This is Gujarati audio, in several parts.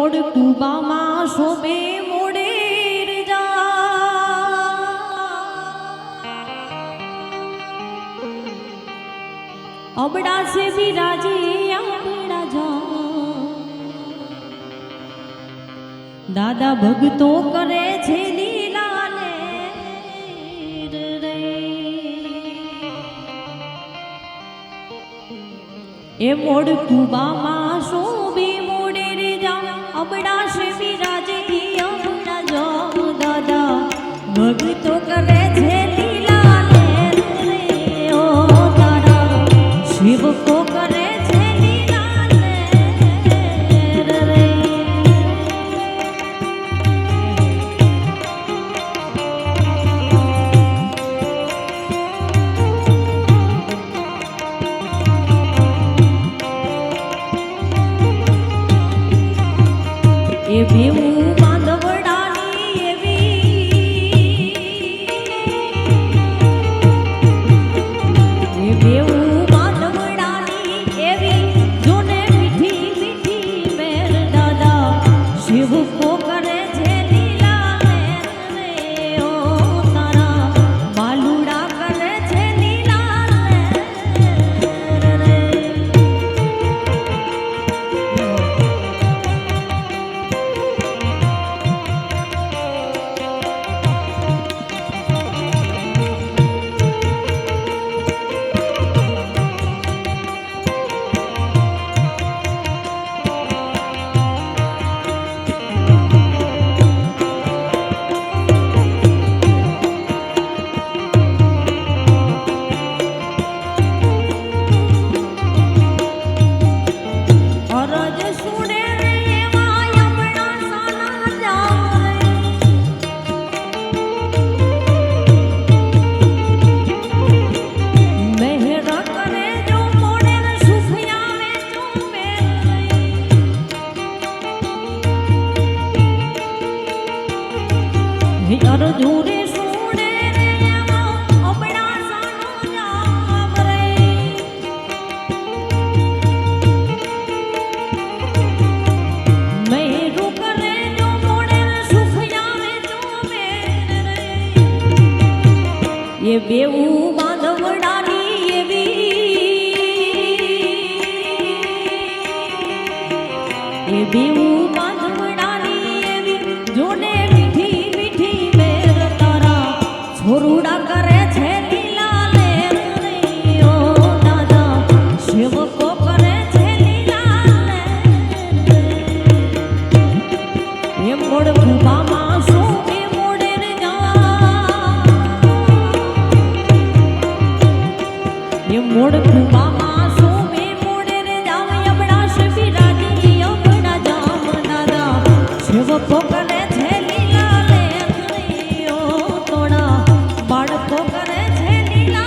મોડ કુબામાં શોભે મોડે અબડા સે વિરાજે આબડા જા દાદા ભગતો કરે છે લીલા ને રે એ મોડ કુબામાં શોભે મોડે રે જા અબડા સે વિરાજે આબડા જા દાદા ભગતો કરે છે લીલા ને રે ઓ शिव को करे छे लीला रे ए बेऊ माधवડાની એવી એ બેऊ शिव को करे छे लीला रे ओ तारा बालुड़ा करे छे लीला रे અરજુરે સુડે રે અબડા સાનો જામ રે મેરુ કરે જો મોડે સુખ આવે જો મેર રે એ બેઉ માધવડાની એવી એ બેઉ માધવડાની એવી જોને छोरुड़ा करे छे लीला ले ओ दादा शिव को करे छे लीला ले ये मोड़ कूबाમાં શોભે મોડે રે જા ये मोड़ कूबाમાં શોભે મોડે રે જાવ અબડા સે વિરાજી અબડા જામ દાદા शिव को करे छे लीला ले ओ तोड़ा बाळको करे छे लीला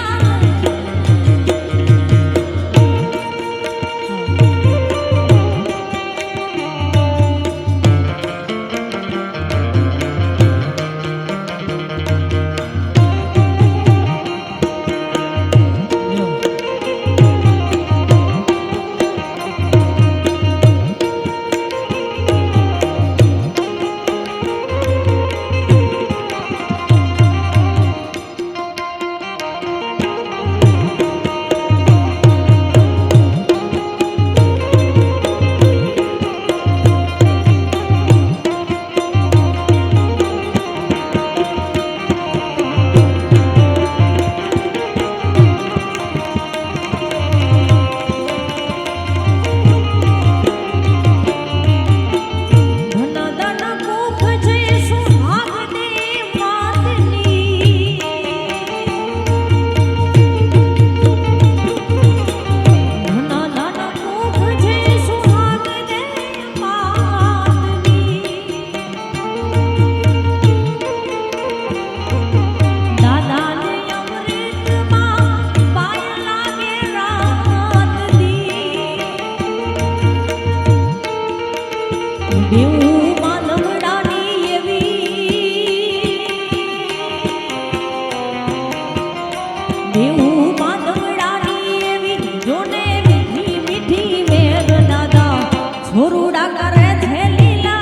छोरुड़ा करे छे लीला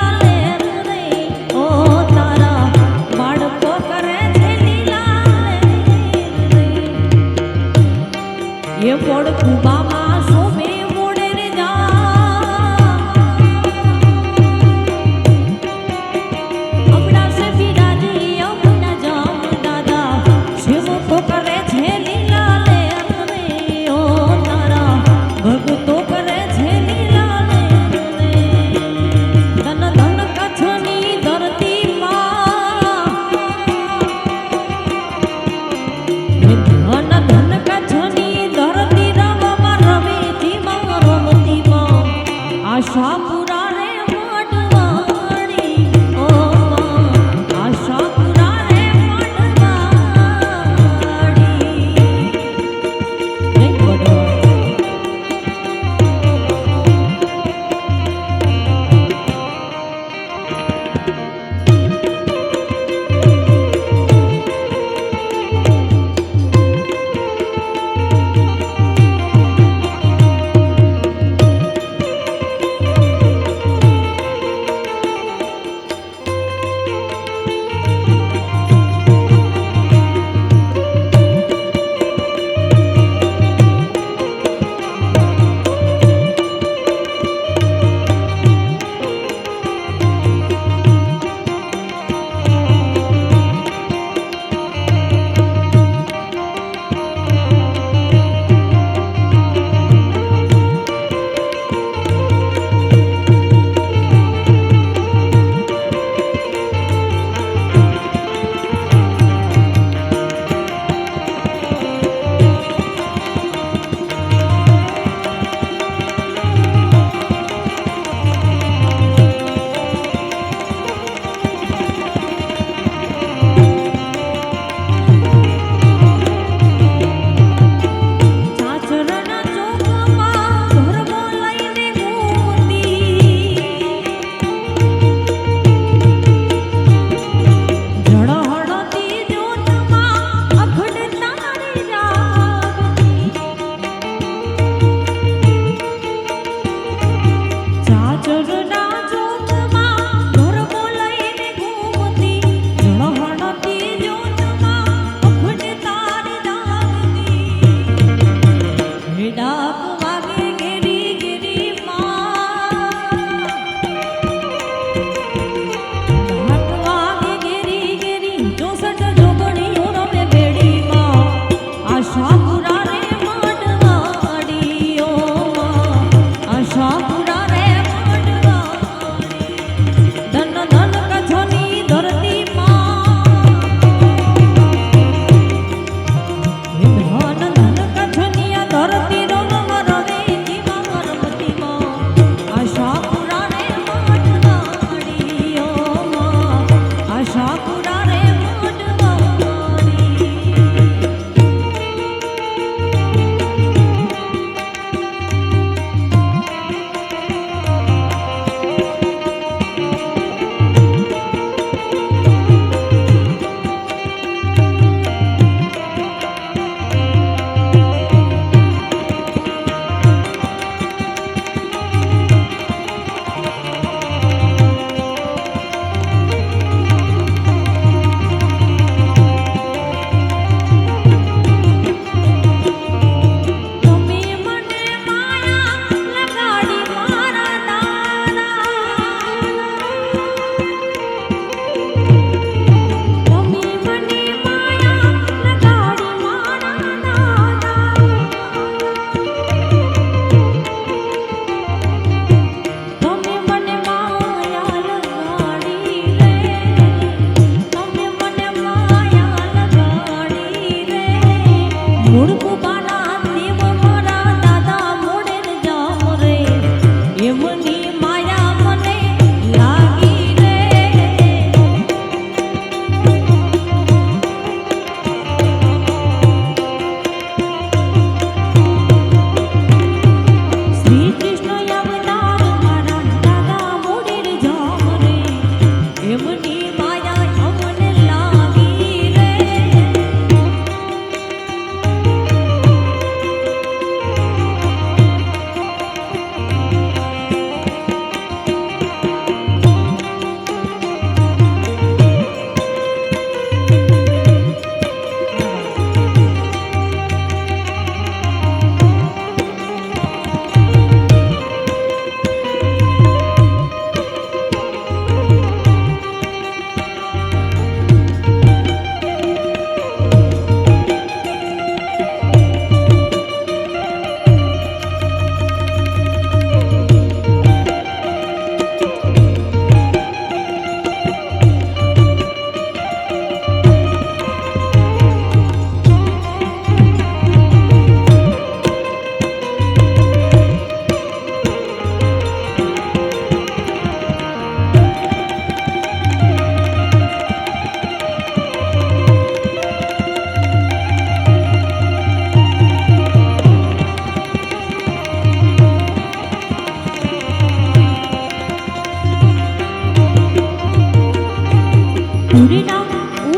પૂરીના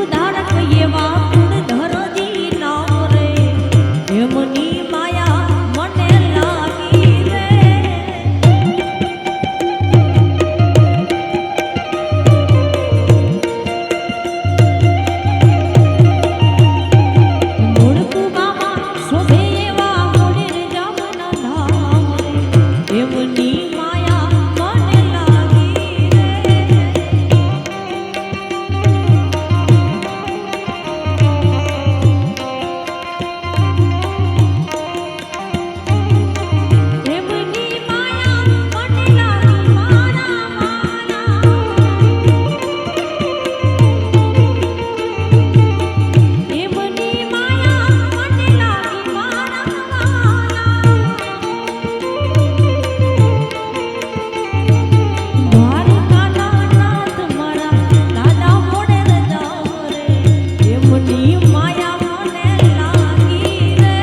ઉદારક એવા ધરજી નામ રે એમની માયા મને લાગી રે મૂળકુ બાબા શોભે એવા મોડેર જામના ધામ રે એમની માયા મને લાગી રે એમની માયા મને લાગી મારા માયા એમની માયા મને લાગી મારા માયા દ્વારકાના નાથ મારા દાદા મોડેર જામ રે એમની માયા મને લાગી રે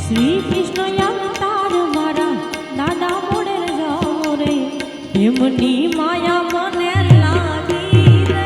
શ્રી કૃષ્ણ અવતાર મારા દાદા મોડેર જામ રે એમની માયા મને લાગી રે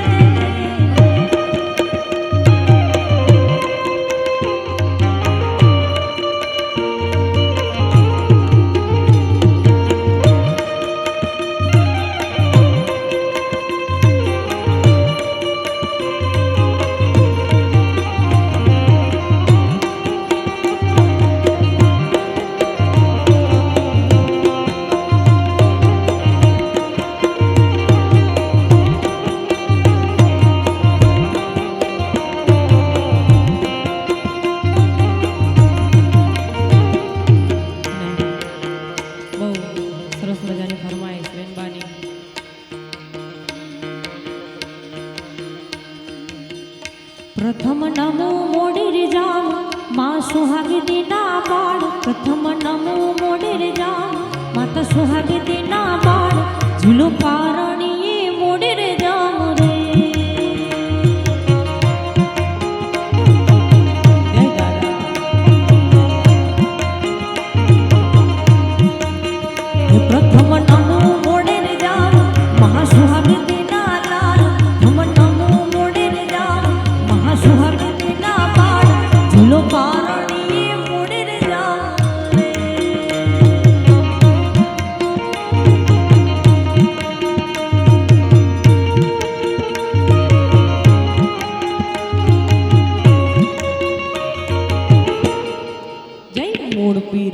બહુ સરસ મજાની ફરમાઈશ બેનબાની પ્રથમ નમો મોડેર જામ માં સુહાગીના બાળ પ્રથમ નમો મોડેર જામ માતા સુહાગીના બાળ ઝૂલો પારણીએ મોડેર જામ રે જય દાદા પ્રથમ નમો મોડેર જામ મહાસુહાગીના લાલ પ્રથમ નમો મોડેર જામ મહાસુહાગીના બાળ ઝૂલો પારણીએ મોડેર જામ રે જય મોડ પીર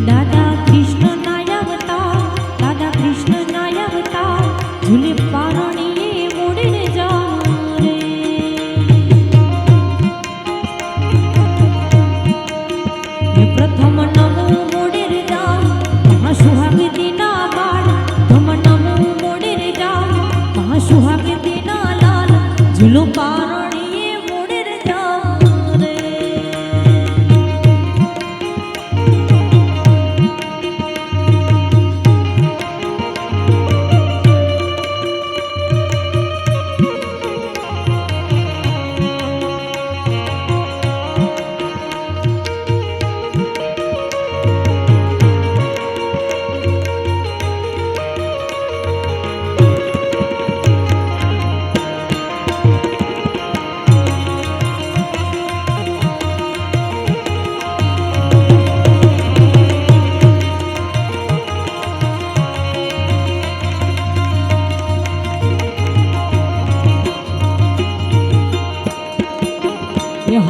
દાદા કૃષ્ણ ના અવતાર દાદા કૃષ્ણ ના અવતાર ઝૂલે પારણીએ મોડેર જામ રે પ્રથમ નમો મોડેર જામ મહાસુહાગીના બાળ પ્રથમ નમો મોડેર જામ મહાસુહાગીના લાલ ઝૂલો પારણીએ મોડેર જામ રે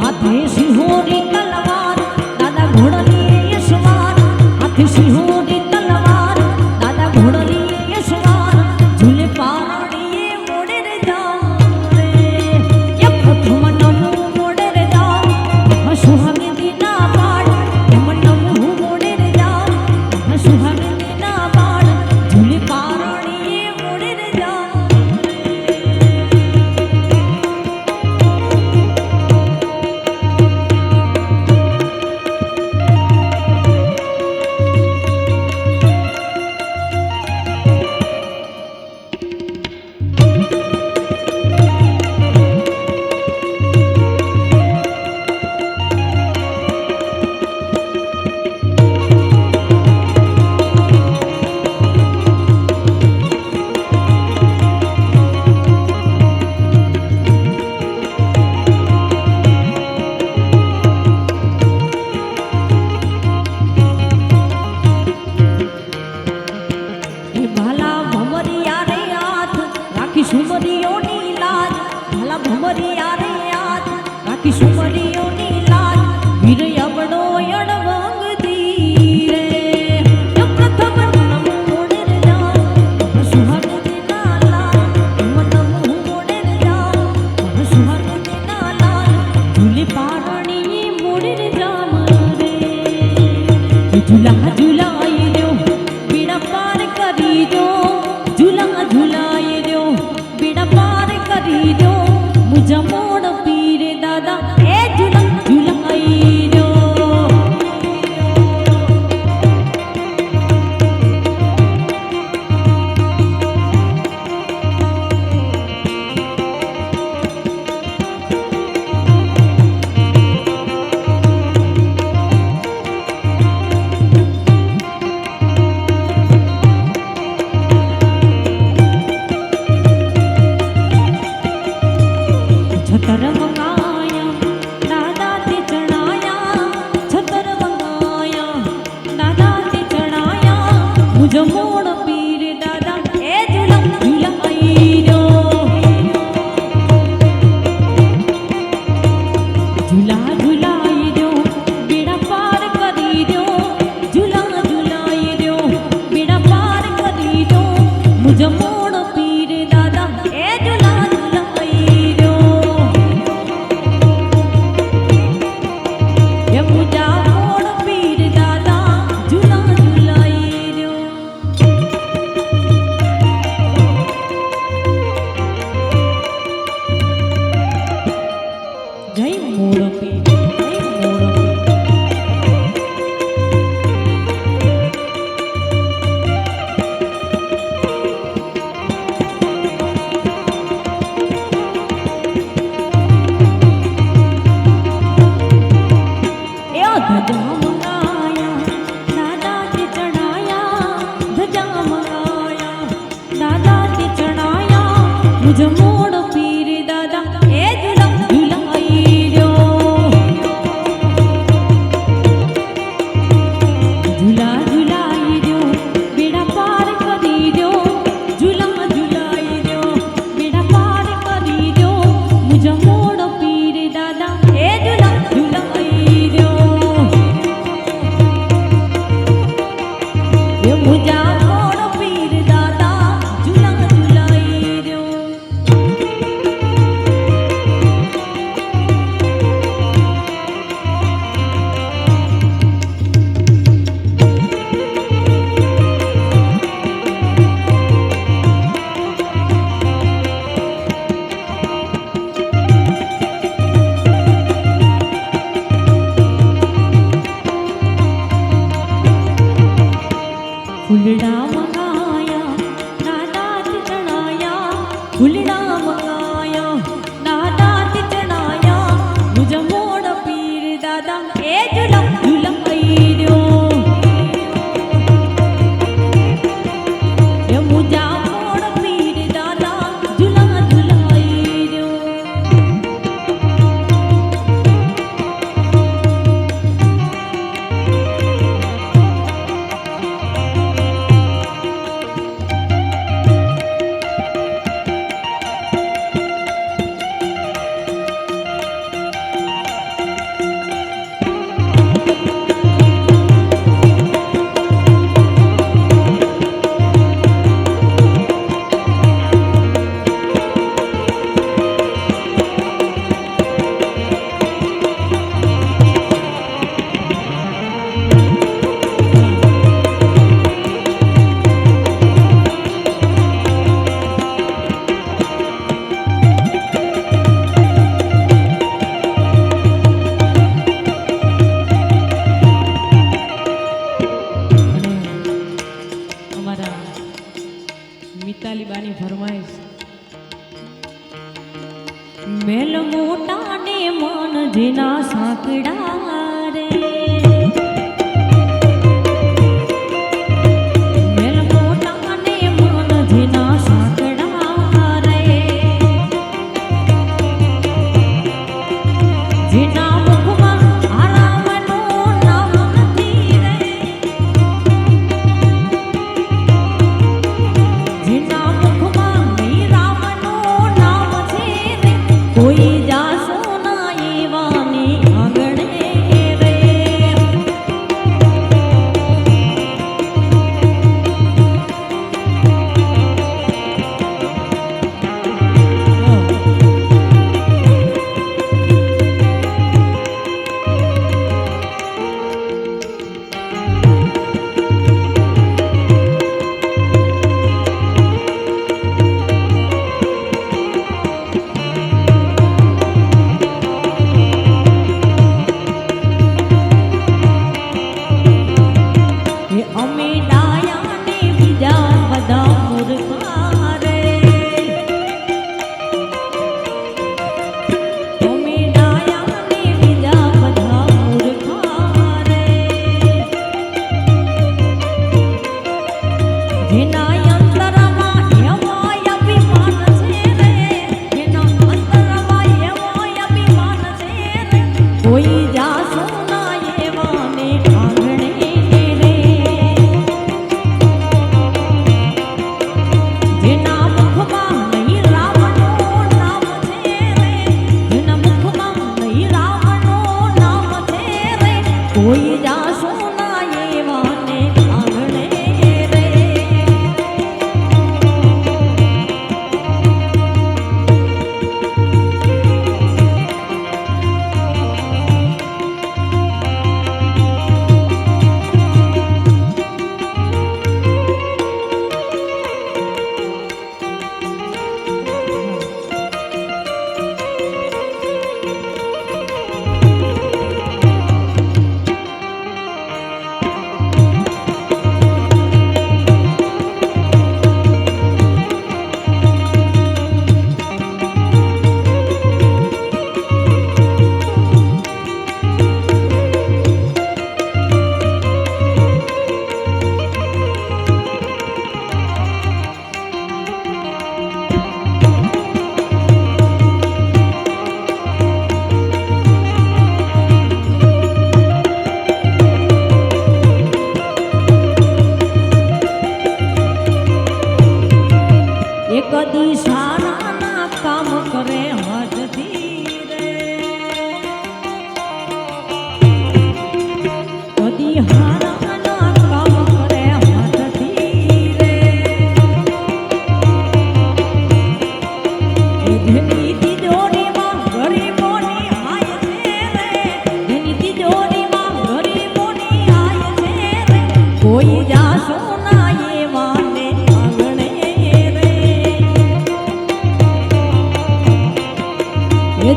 हाथे सिंहोरी तलवार दादा घोड़ली यशवार हाथे सिंहोरी तलवार दादा घोड़ली यशवार झूले पारણીએ મોડેર જામ રે ये प्रथम नमो मोड़ेर जाम सुहागिना बाळ प्रथम नमो मोड़ेर जाम ઝૂલા ઝૂલાઈ દો બીડા પાર કરી દો ઝૂલા ઝૂલાઈ દો બીડા પાર કરી દો મુજા મોડ પીરે દાદા એ ઝૂલા ઝૂલાઈ દો छतर मंगाया दादा ते चढ़ाया छतर मंगाया दादा ते चढ़ाया मुझ मोड़ पीर दादा ए झूला झूलाई दो झूला झूलाई दो बेड़ा पार करी दो झूला झूलाई दो बेड़ा पार करी दो मुझ मोड़ पीर दादा ए झूला झूलाई दो ये मुझा मोड़ पीर दादा झूला झूलाई दो जय मोड़ पीर जय मोड़ पीर ए धजा मंगाया दादा ते चढ़ाया धजा मंगाया दादा ते चढ़ाया मुझ मोड़ पीर दादा ए झूला झूलाई दो झूला झूलाई दो बेड़ा पार કરી દો झूला झूलाई दो बेड़ा पार કરી દો મુझ મોડ પીર દાદા એ झूला झूलाई दो ये मुझा मोड़ पीर दादा झूला झूलाई दो फुलड़ा मंगाया दादा ते चढ़ाया फुलड़ा मंगाया दादा ते चढ़ाया मुझ मोड़ पीर दादा ए झूला झूलाई दो ये मुझा मोड़ पीर दादा झूला झूलाई दो કોઈ જાશું ના એવાને આંગણે રે. કદી સારા કામ કરે હાથથી રે, કદી હારા કામ કરે હાથથી રે. જેની તિજોરીમાં ગરીબોની આય છે રે, જેની તિજોરીમાં ગરીબોની આય છે રે, કોઈ જાશો ના એવાને આંગણે રે.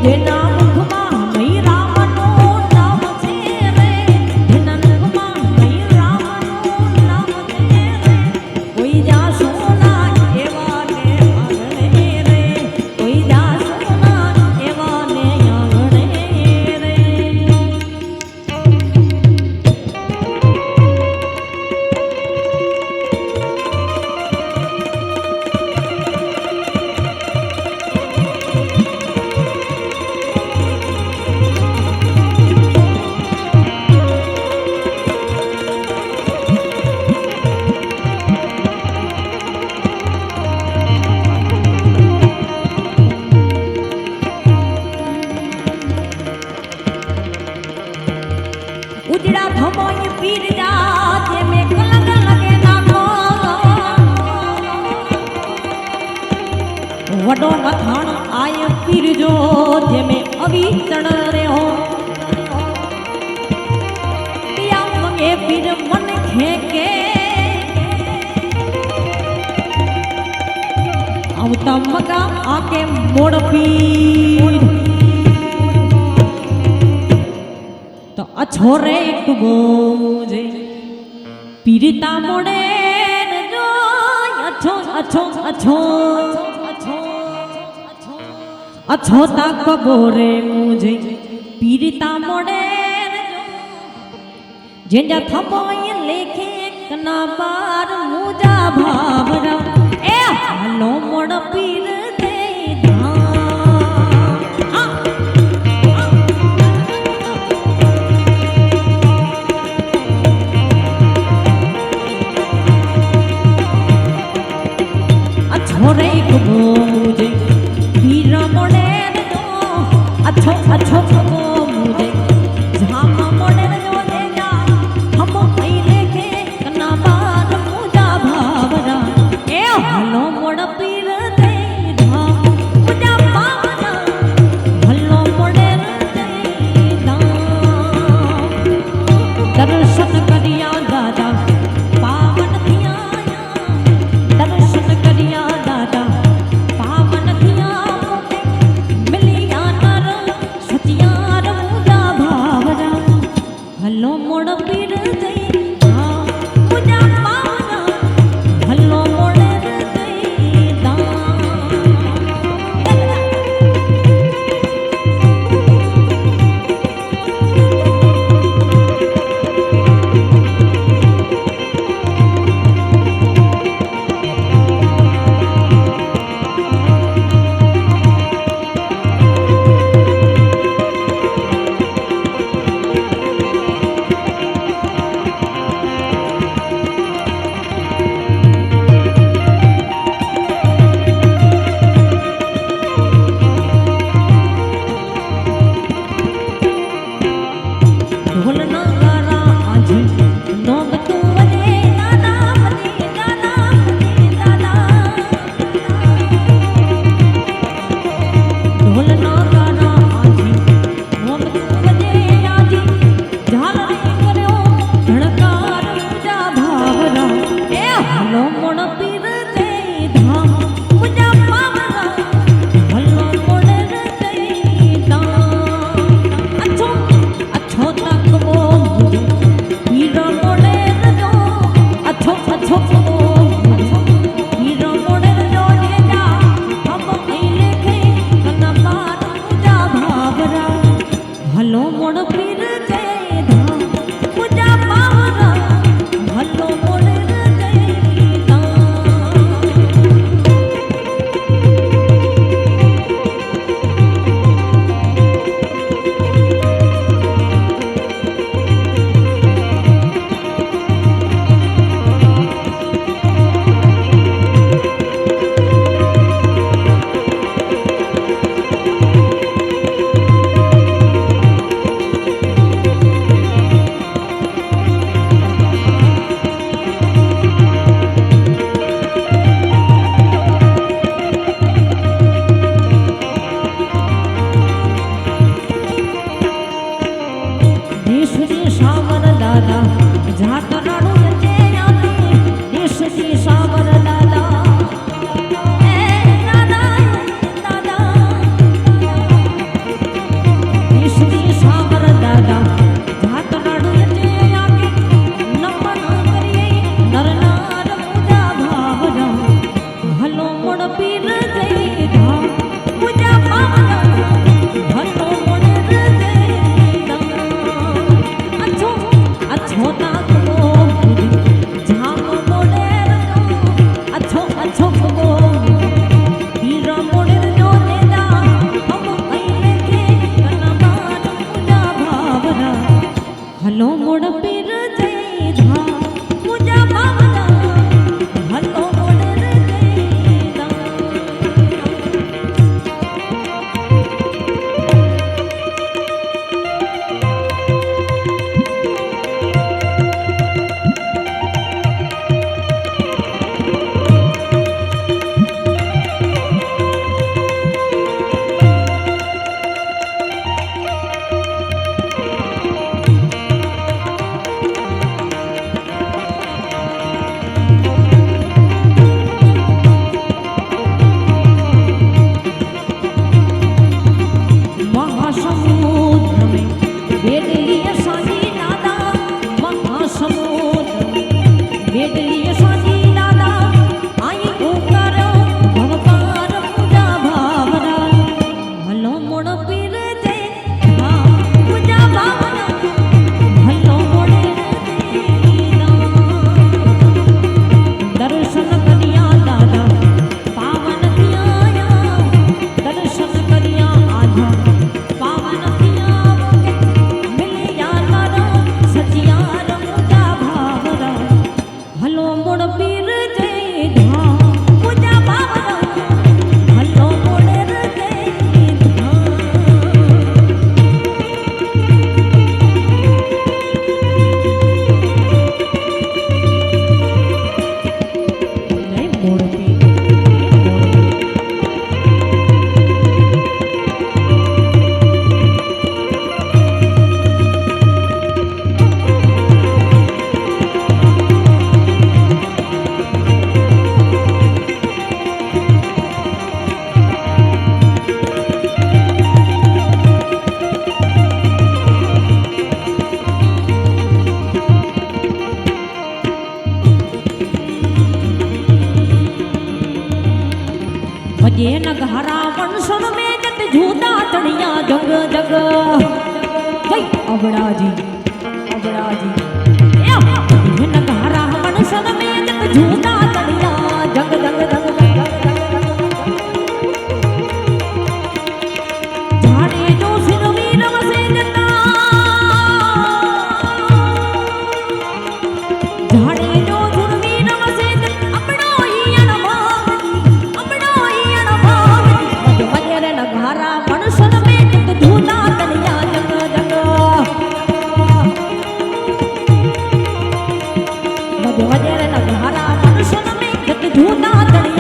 જેના મુખમાં નહીં રામનું નામ છે રે, જેના મુખમાં નહીં રામનું નામ છે રે, કોઈ જાશો ના એવાને આંગણે રે, કોઈ જાશો ના એવાને આંગણે રે. ઉજડા થમોય પીર જા જે મે કલંગ લગે નાખો, વડો નથાણ આય પીર જો જે મે અવિચળ રહ્યો. પિયા મંગે પીર મન ખેકે આવતા મગા આકે મોડ પીર તો અછોરે કુબો મુજે પીરતા મોડે જો અછો અછો અછો અછો તા કબોરે મુજે પીરતા મોડે જેંજા થમોય લેખે કના બાર મુજા ભાવરા એ હાલો મોડ પીર દે छोरे कबो मुझे वीरा मोड़े जो अच्छो अच्छो कबो मुझे झामा मोड़े जो दे जा हम कई लेके कना बार मुजा भावरा ए हलो मोड़ पीर दे धा मुजा भावरा हलो मोड़े दे धा दर्शन करिया दादा पावन थिया दर्शन करिया दादा पावन थिया मिलिया नर सचियार मुजा भावरा हलो मोड़ पीर दई धा मुजा पावरा हलो मोड़ दई धा. જાત રડું જે યાદી દેશ જી સાવર દાદા એ દાદા દાદા દેશ જી સાવર દાદા જાત રડું જે યાદી નમન કરીએ નરનાર પૂજા ભાવના હલો મોડ પીર જઈ ધા પૂજા ભાવના હલો મોડ જઈ ધા અચ્છો અચ્છો તાકો જામ મોડેર અચ્છો અચ્છો ગો પીર મોડેર જો દેદા હમ આઈને કે કનબાન પૂજા ભાવના હલો મોડ પીર જઈ ધા પૂજા ભાવના હલો મોડ જઈ ધા महासमुद्र में बेदलिया साजी नादा महासमुद्र में बेदलिया साजी नादा आई ओंकार भवकार पूजा भावना हलो मोड़ पीर दे हाँ पूजा भावना हलो मोड़ दर्शन करिया दादा पावन किया दर्शन करिया आधा पावन किया मिलिया तारा सचियार पूजा भावना हलो मोड़ पीर जय धा पूजा भावना हलो मोड़ जय धा नहीं मोड़ पीर भजे नगहरा वंशन में जत झूठा चढ़िया जग जग जय अबड़ा जी भजे नगहरा वंशन में जत झूठा चढ़िया जग जग जग झाड़े जो सिर वीर वसे जता झाड़े जो सुर वीर वसे जता अपनो ही अनभावनी वजर नगारा मनुष्य में जग झूठा तलिया जग जग वजर नगारा मनुष्य में जग झूठा तलिया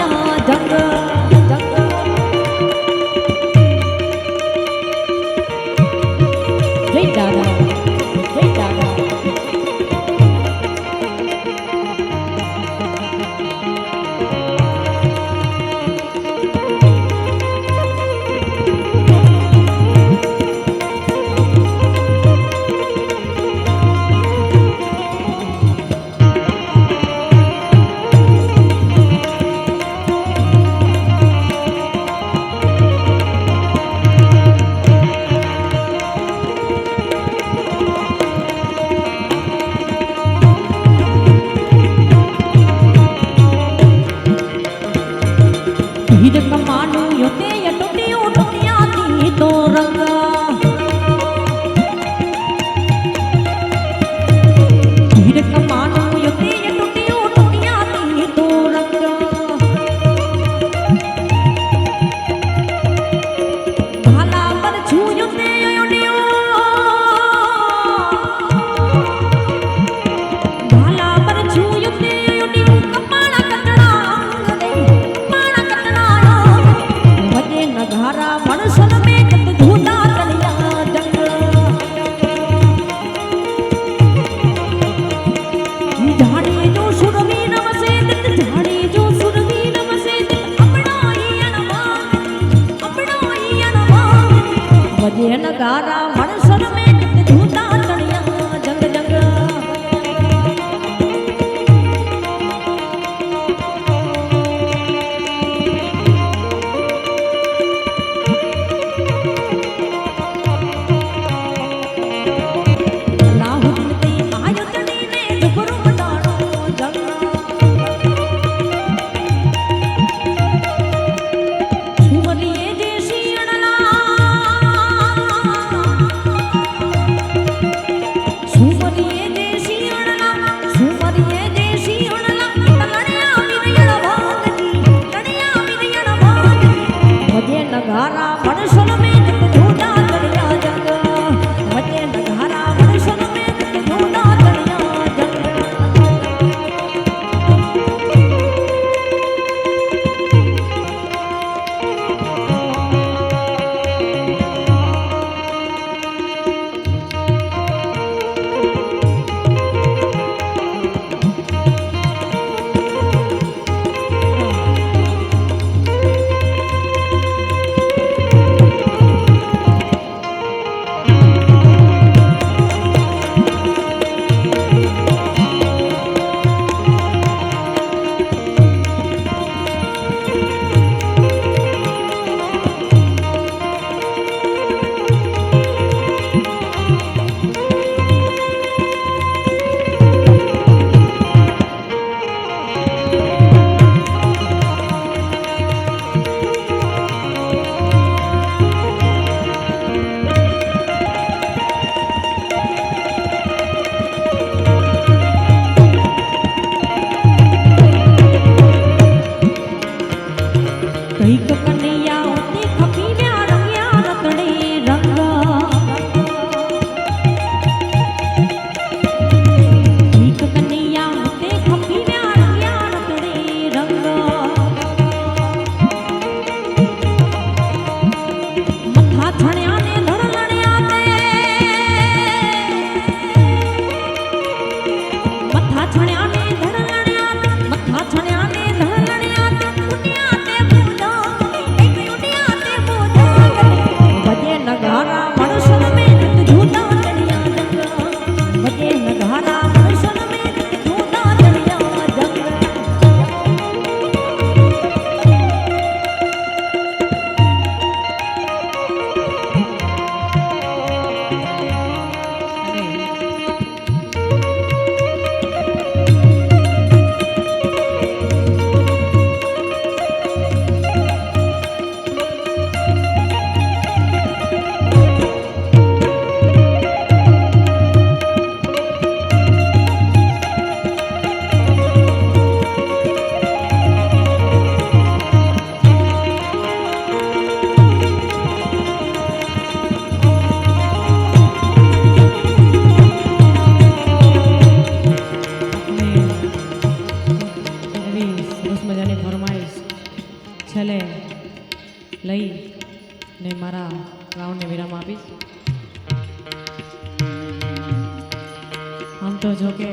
છો કે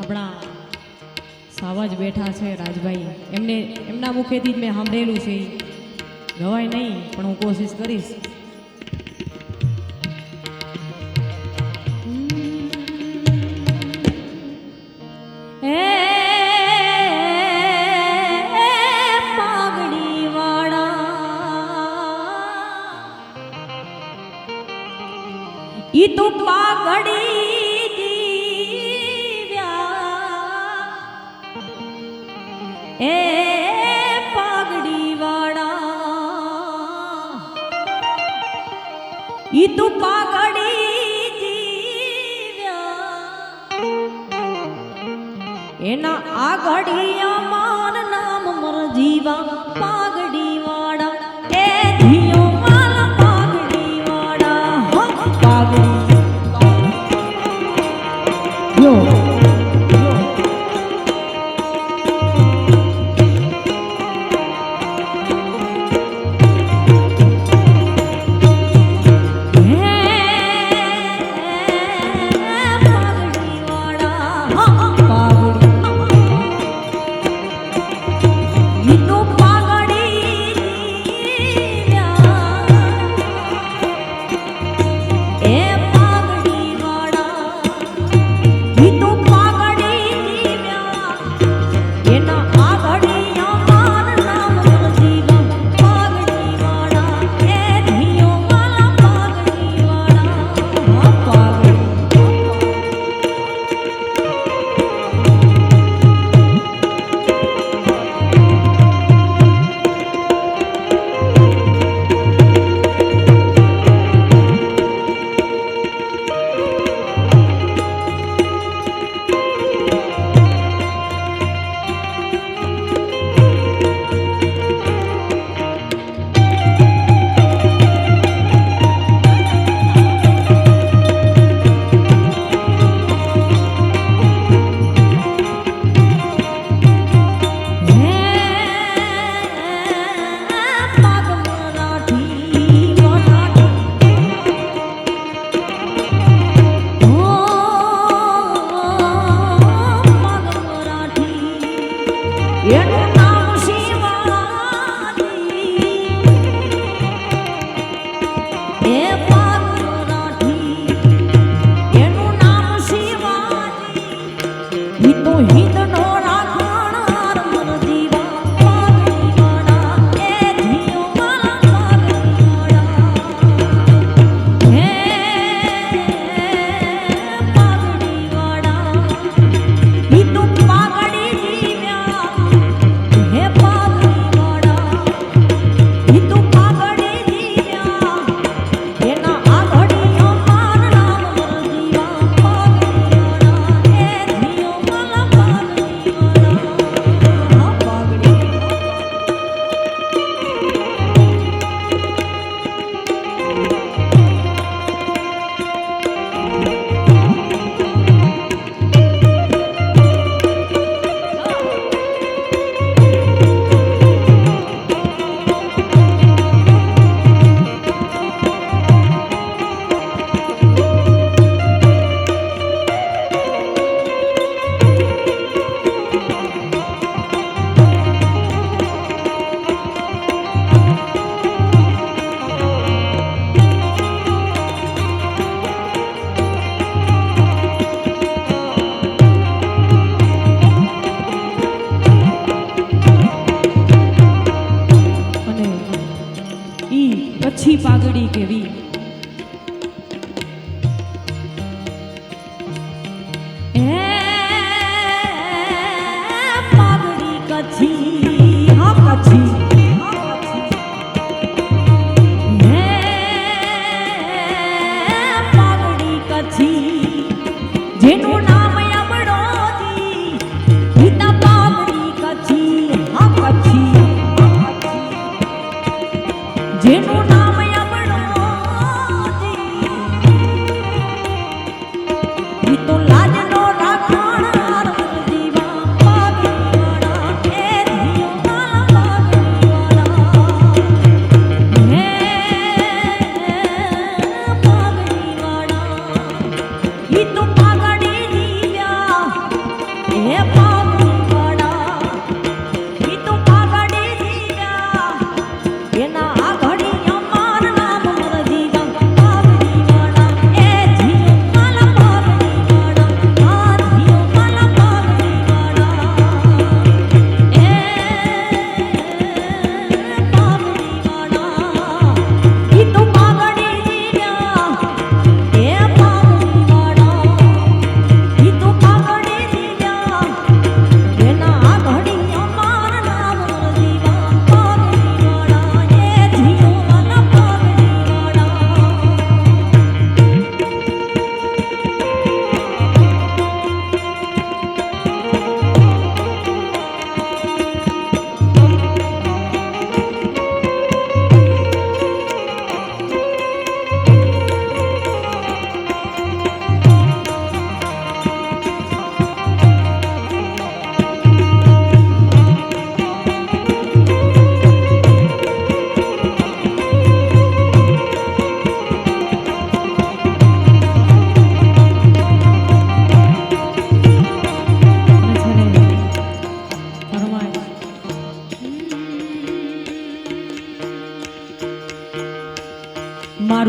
આપણા સાવજ બેઠા છે રાજભાઈ, એમના મુખેથી જ મેં સાંભળેલું છે. ગવાય નહીં પણ હું કોશિશ કરીશ. ઈ તો પાઘડી જીવ્યા એ પાઘડી વાળા, ઈ તો પાઘડી જીવ્યા એના આગળિયા માર નામ મર જીવા પાઘડી વાળા એ ધીયો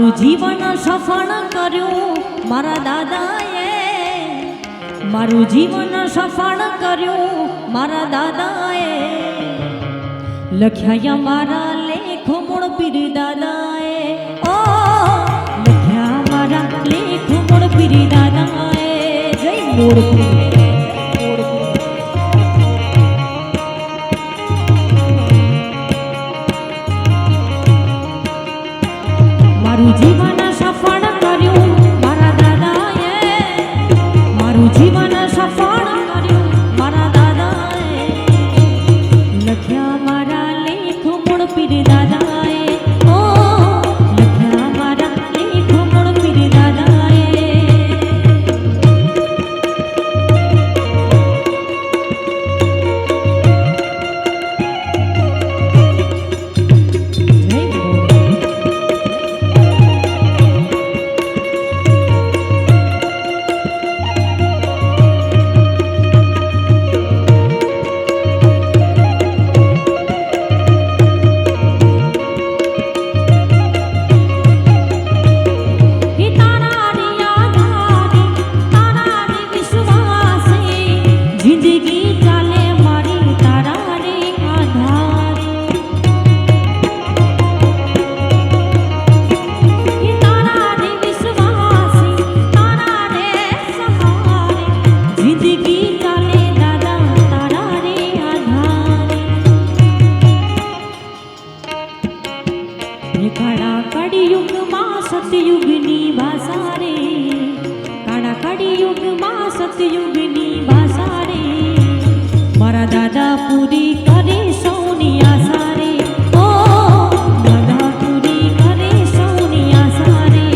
મારું જીવન સફળ કર્યું મારા દાદાએ, મારું જીવન સફળ કર્યું મારા દાદાએ, લખ્યા મારા લેખ મૂળ પીર દાદાએ, ઓ લખ્યા મારા લેખ મૂળ પીર દાદાએ. જય મૂળ પીર. મારું જીવન સફળ કર્યું મારા દાદાએ, મારું જીવન સફળ કર્યું મારા દાદાએ, લખ્યા મારા લેખ મૂળ પીર દાદાએ, ઓ લખ્યા મારા લેખ મૂળ પીર દાદાએ. જિંદગી ચાલે મારી તારા રે આધારે, તારા રે વિશ્વાસે, તારા રે સહારે, જિંદગી ચાલે દાદા તારા રે આધારે. કાળા કળિયુગમાં સતયુગની ભાષા રે, કાળા કળિયુગમાં સતયુગની ભાષા રે, મારા દાદા પૂરી કરે સૌની આશા રે, ઓ દાદા પૂરી કરે સૌની આશા રે.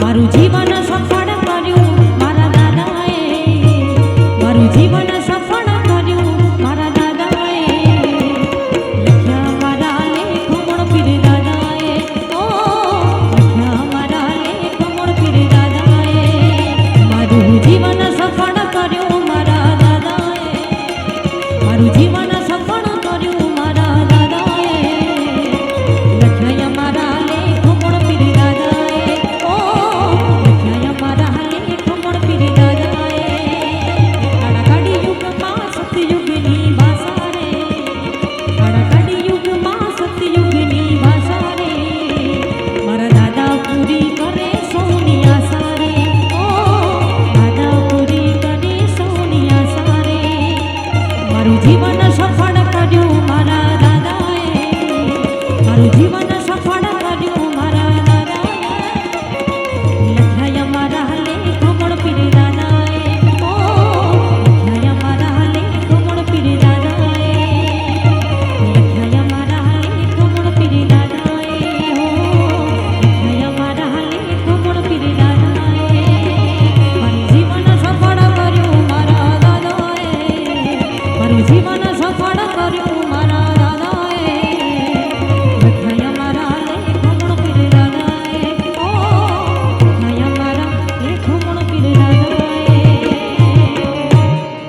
મારું જીવન સફળ કર્યું મારા દાદાએ, મારું જીવન સફળ કર્યું મારા દાદાએ, લખ્યા મારા લેખ મૂળ પીર દાદાએ, ઓ લખ્યા મારા લેખ મૂળ પીર દાદાએ, મારું જીવન સફળ કર્યું મારા દાદાએ, મારું જીવન સફળ કર્યું મારા દાદાએ, લખ્યા મારા લેખ મૂળ પીર દાદાએ, ઓ લખ્યા મારા લેખ મૂળ પીર દાદાએ. કાળા કળિયુગમાં સતયુગની ભાષા રે, કાળા કળિયુગમાં સતયુગની ભાષા રે, મારા દાદા પૂરી કરે સૌની આશા રે, ઓ દાદા પૂરી કરે સૌની આશા રે. મારું જીવન સફળ કર્યું મારા દાદાએ, મારું જીવન સફળ કર્યું મારા દાદાએ, લખ્યા મારા લેખ મૂળ પીર દાદાએ, ઓ લખ્યા મારા લેખ મૂળ પીર દાદાએ, લખ્યા મારા લેખ મૂળ પીર દાદાએ, ઓ લખ્યા મારા લેખ મૂળ પીર દાદાએ. મારું જીવન સફળ કર્યું મારા દાદાએ, મારું જીવન